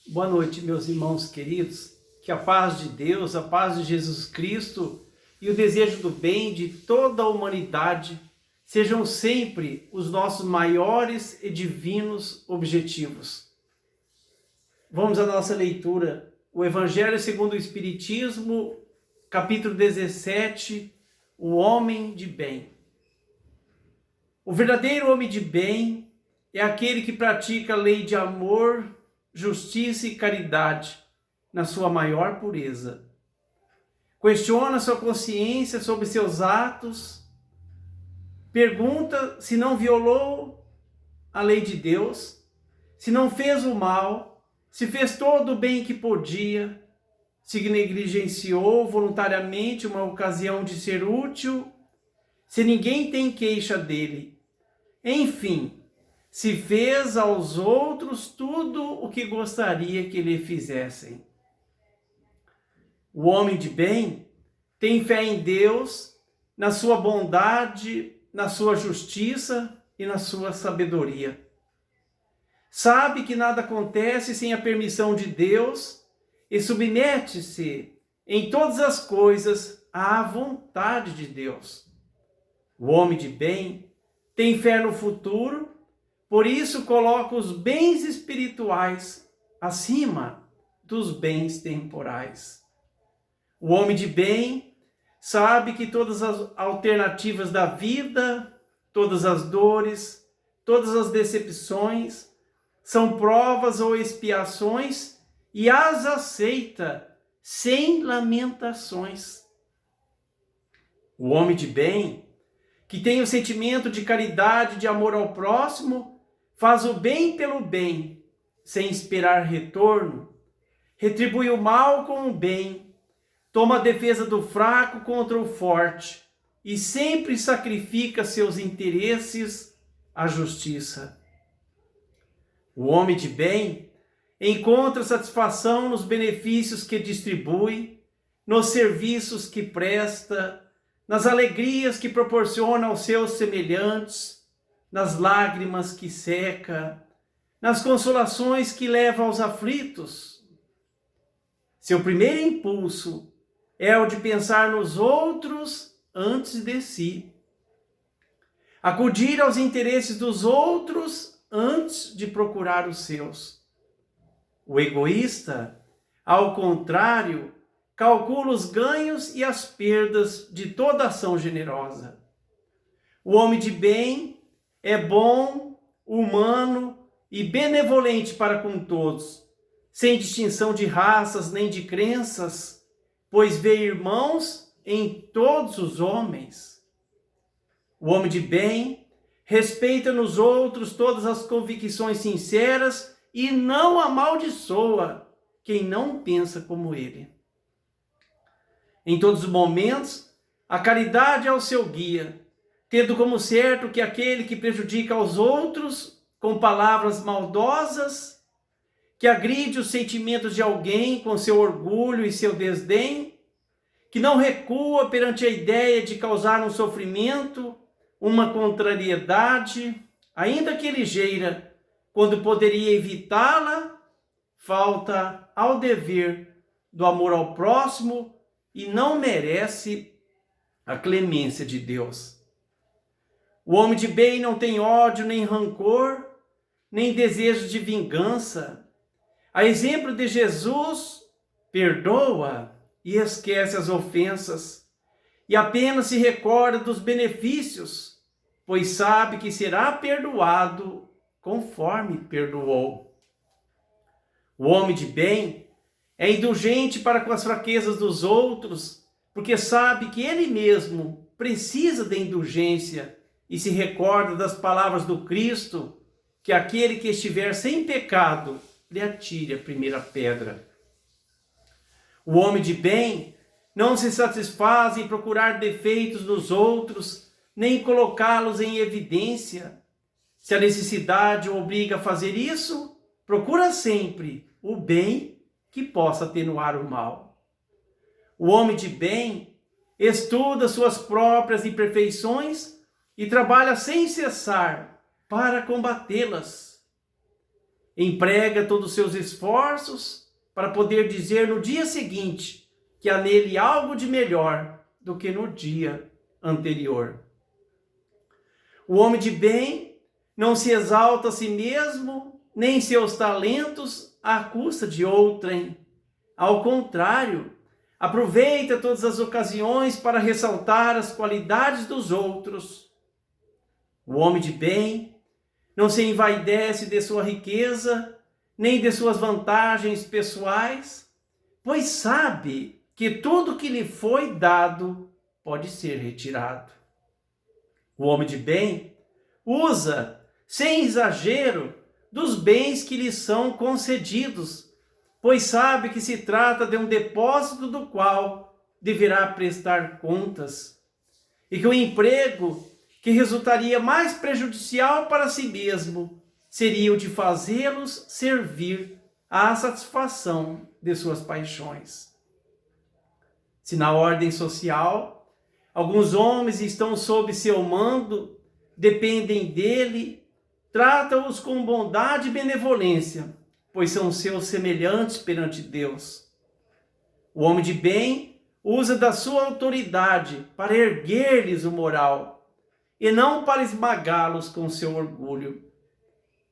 Boa noite, meus irmãos queridos. Que a paz de Deus, a paz de Jesus Cristo e o desejo do bem de toda a humanidade sejam sempre os nossos maiores e divinos objetivos. Vamos à nossa leitura. O Evangelho segundo o Espiritismo, capítulo 17, o homem de bem. O verdadeiro homem de bem é aquele que pratica a lei de amor, justiça e caridade na sua maior pureza. Questiona sua consciência sobre seus atos, pergunta se não violou a lei de Deus, se não fez o mal, se fez todo o bem que podia, se negligenciou voluntariamente uma ocasião de ser útil, se ninguém tem queixa dele. Enfim, se fez aos outros tudo o que gostaria que lhe fizessem. O homem de bem tem fé em Deus, na sua bondade, na sua justiça e na sua sabedoria. Sabe que nada acontece sem a permissão de Deus e submete-se em todas as coisas à vontade de Deus. O homem de bem tem fé no futuro, por isso coloca os bens espirituais acima dos bens temporais. O homem de bem sabe que todas as alternativas da vida, todas as dores, todas as decepções são provas ou expiações e as aceita sem lamentações. O homem de bem, que tem o sentimento de caridade, de amor ao próximo, faz o bem pelo bem, sem esperar retorno, retribui o mal com o bem, toma a defesa do fraco contra o forte e sempre sacrifica seus interesses à justiça. O homem de bem encontra satisfação nos benefícios que distribui, nos serviços que presta, nas alegrias que proporciona aos seus semelhantes, nas lágrimas que seca, nas consolações que leva aos aflitos. Seu primeiro impulso é o de pensar nos outros antes de si. Acudir aos interesses dos outros antes de procurar os seus. O egoísta, ao contrário, calcula os ganhos e as perdas de toda ação generosa. O homem de bem é bom, humano e benevolente para com todos, sem distinção de raças nem de crenças, pois vê irmãos em todos os homens. O homem de bem respeita nos outros todas as convicções sinceras e não amaldiçoa quem não pensa como ele. Em todos os momentos, a caridade é o seu guia, tendo como certo que aquele que prejudica aos outros com palavras maldosas, que agride os sentimentos de alguém com seu orgulho e seu desdém, que não recua perante a ideia de causar um sofrimento, uma contrariedade, ainda que ligeira, quando poderia evitá-la, falta ao dever do amor ao próximo e não merece a clemência de Deus. O homem de bem não tem ódio, nem rancor, nem desejo de vingança. A exemplo de Jesus, perdoa e esquece as ofensas, e apenas se recorda dos benefícios, pois sabe que será perdoado conforme perdoou. O homem de bem é indulgente para com as fraquezas dos outros, porque sabe que ele mesmo precisa da indulgência e se recorda das palavras do Cristo, que aquele que estiver sem pecado lhe atire a primeira pedra. O homem de bem não se satisfaz em procurar defeitos nos outros, nem colocá-los em evidência. Se a necessidade o obriga a fazer isso, procura sempre o bem que possa atenuar o mal. O homem de bem estuda suas próprias imperfeições e trabalha sem cessar para combatê-las. emprega todos os seus esforços para poder dizer no dia seguinte que há nele algo de melhor do que no dia anterior. O homem de bem não se exalta a si mesmo, nem seus talentos à custa de outrem. Ao contrário, aproveita todas as ocasiões para ressaltar as qualidades dos outros. O homem de bem não se envaidece de sua riqueza, nem de suas vantagens pessoais, pois sabe que tudo que lhe foi dado pode ser retirado. O homem de bem usa, sem exagero, dos bens que lhe são concedidos, pois sabe que se trata de um depósito do qual deverá prestar contas, e que o emprego que resultaria mais prejudicial para si mesmo seria o de fazê-los servir à satisfação de suas paixões. Se na ordem social alguns homens estão sob seu mando, dependem dele, trata-os com bondade e benevolência, pois são seus semelhantes perante Deus. O homem de bem usa da sua autoridade para erguer-lhes o moral, e não para esmagá-los com seu orgulho.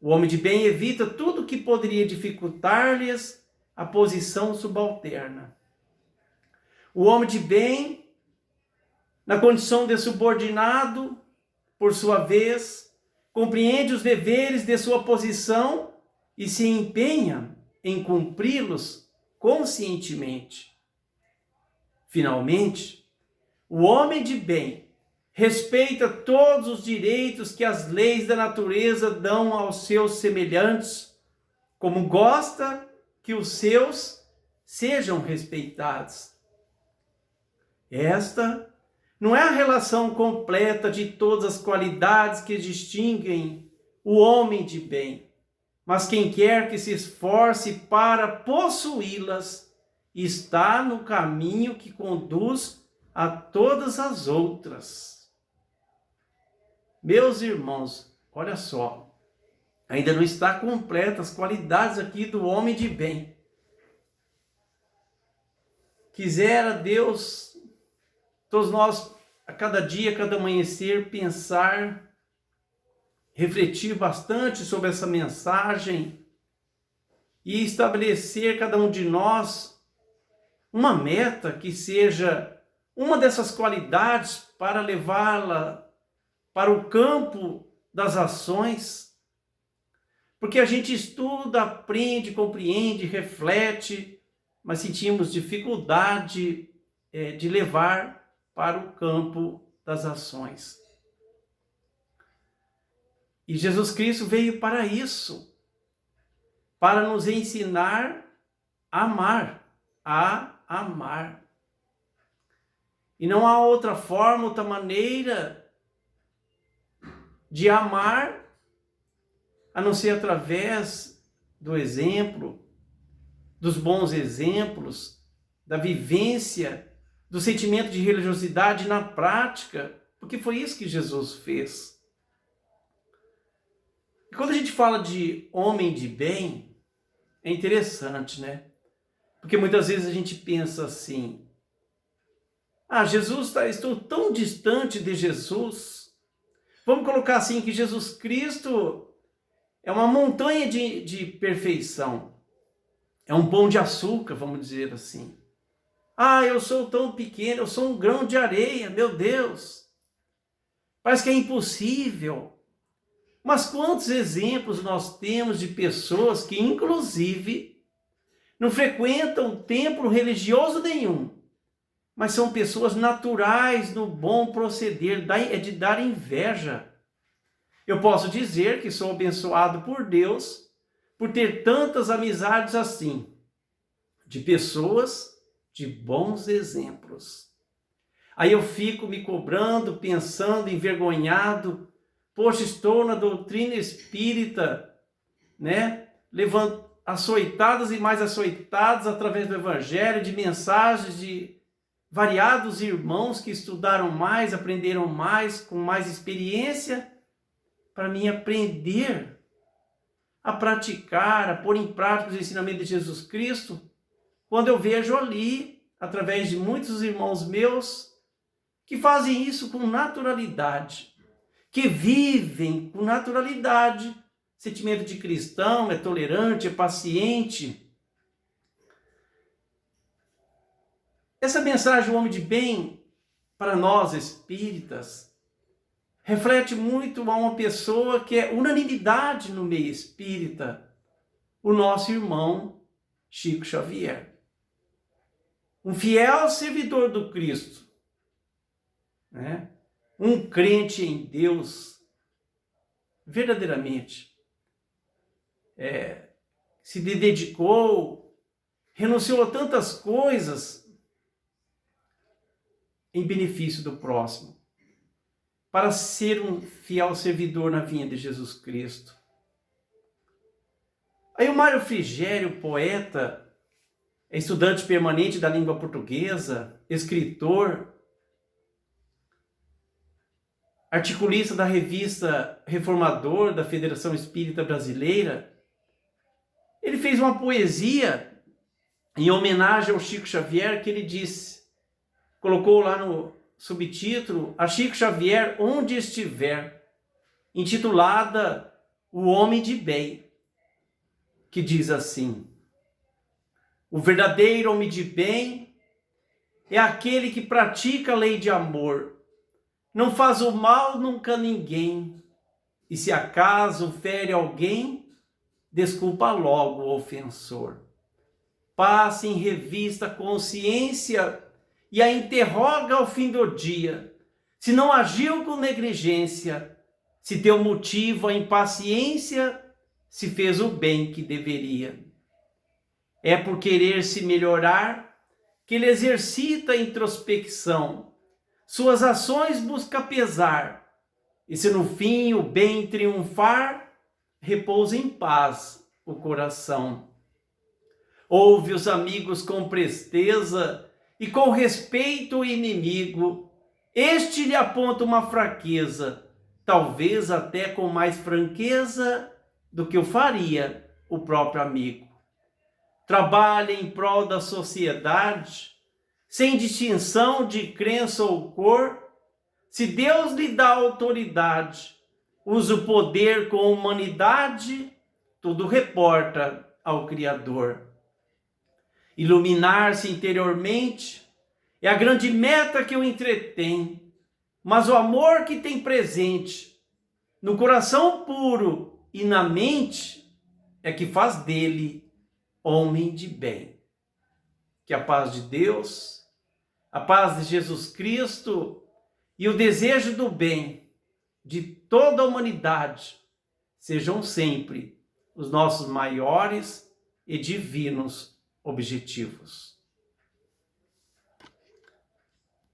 O homem de bem evita tudo que poderia dificultar-lhes a posição subalterna. O homem de bem, na condição de subordinado, por sua vez, compreende os deveres de sua posição e se empenha em cumpri-los conscientemente. Finalmente, o homem de bem respeita todos os direitos que as leis da natureza dão aos seus semelhantes, como gosta que os seus sejam respeitados. Esta não é a relação completa de todas as qualidades que distinguem o homem de bem, mas quem quer que se esforce para possuí-las está no caminho que conduz a todas as outras. Meus irmãos, olha só, ainda não está completa as qualidades aqui do homem de bem. Quisera Deus, todos nós, a cada dia, a cada amanhecer, pensar, refletir bastante sobre essa mensagem e estabelecer cada um de nós uma meta que seja uma dessas qualidades para levá-la para o campo das ações, porque a gente estuda, aprende, compreende, reflete, mas sentimos dificuldade de levar para o campo das ações. E Jesus Cristo veio para isso, para nos ensinar a amar. E não há outra forma, outra maneira de amar, a não ser através do exemplo, dos bons exemplos, da vivência, do sentimento de religiosidade na prática, porque foi isso que Jesus fez. E quando a gente fala de homem de bem, é interessante, né? Porque muitas vezes a gente pensa assim, estou tão distante de Jesus. Vamos colocar assim que Jesus Cristo é uma montanha de perfeição. É um pão de açúcar, vamos dizer assim. Eu sou tão pequeno, eu sou um grão de areia, meu Deus. Parece que é impossível. Mas quantos exemplos nós temos de pessoas que, inclusive, não frequentam templo religioso nenhum, mas são pessoas naturais no bom proceder, é de dar inveja. Eu posso dizer que sou abençoado por Deus por ter tantas amizades assim, de pessoas de bons exemplos. Aí eu fico me cobrando, pensando, envergonhado. Poxa, estou na doutrina espírita, né? Levando açoitadas e mais açoitadas através do evangelho, de mensagens de variados irmãos que estudaram mais, aprenderam mais, com mais experiência, para mim aprender a praticar, a pôr em prática os ensinamentos de Jesus Cristo, quando eu vejo ali, através de muitos irmãos meus, que fazem isso com naturalidade, que vivem com naturalidade, sentimento de cristão, é tolerante, é paciente. Essa mensagem, o homem de bem, para nós espíritas, reflete muito a uma pessoa que é unanimidade no meio espírita, o nosso irmão Chico Xavier. Um fiel servidor do Cristo, né? Um crente em Deus, verdadeiramente, se dedicou, renunciou a tantas coisas em benefício do próximo, para ser um fiel servidor na vinha de Jesus Cristo. Aí o Mário Frigério, poeta, estudante permanente da língua portuguesa, escritor, articulista da revista Reformador da Federação Espírita Brasileira, ele fez uma poesia em homenagem ao Chico Xavier que ele disse, colocou lá no subtítulo, a Chico Xavier onde estiver, intitulada O Homem de Bem, que diz assim: o verdadeiro homem de bem é aquele que pratica a lei de amor, não faz o mal nunca a ninguém, e se acaso fere alguém, desculpa logo o ofensor. Passa em revista a consciência e a interroga ao fim do dia, se não agiu com negligência, se deu motivo à impaciência, se fez o bem que deveria. É por querer se melhorar que ele exercita a introspecção, suas ações busca pesar, e se no fim o bem triunfar, repousa em paz o coração. Ouve os amigos com presteza e com respeito o inimigo, este lhe aponta uma fraqueza, talvez até com mais franqueza do que o faria o próprio amigo. Trabalha em prol da sociedade, sem distinção de crença ou cor. Se Deus lhe dá autoridade, usa o poder com humanidade, tudo reporta ao Criador. Iluminar-se interiormente é a grande meta que o entretém, mas o amor que tem presente no coração puro e na mente é que faz dele homem de bem. Que a paz de Deus, a paz de Jesus Cristo e o desejo do bem de toda a humanidade sejam sempre os nossos maiores e divinos objetivos.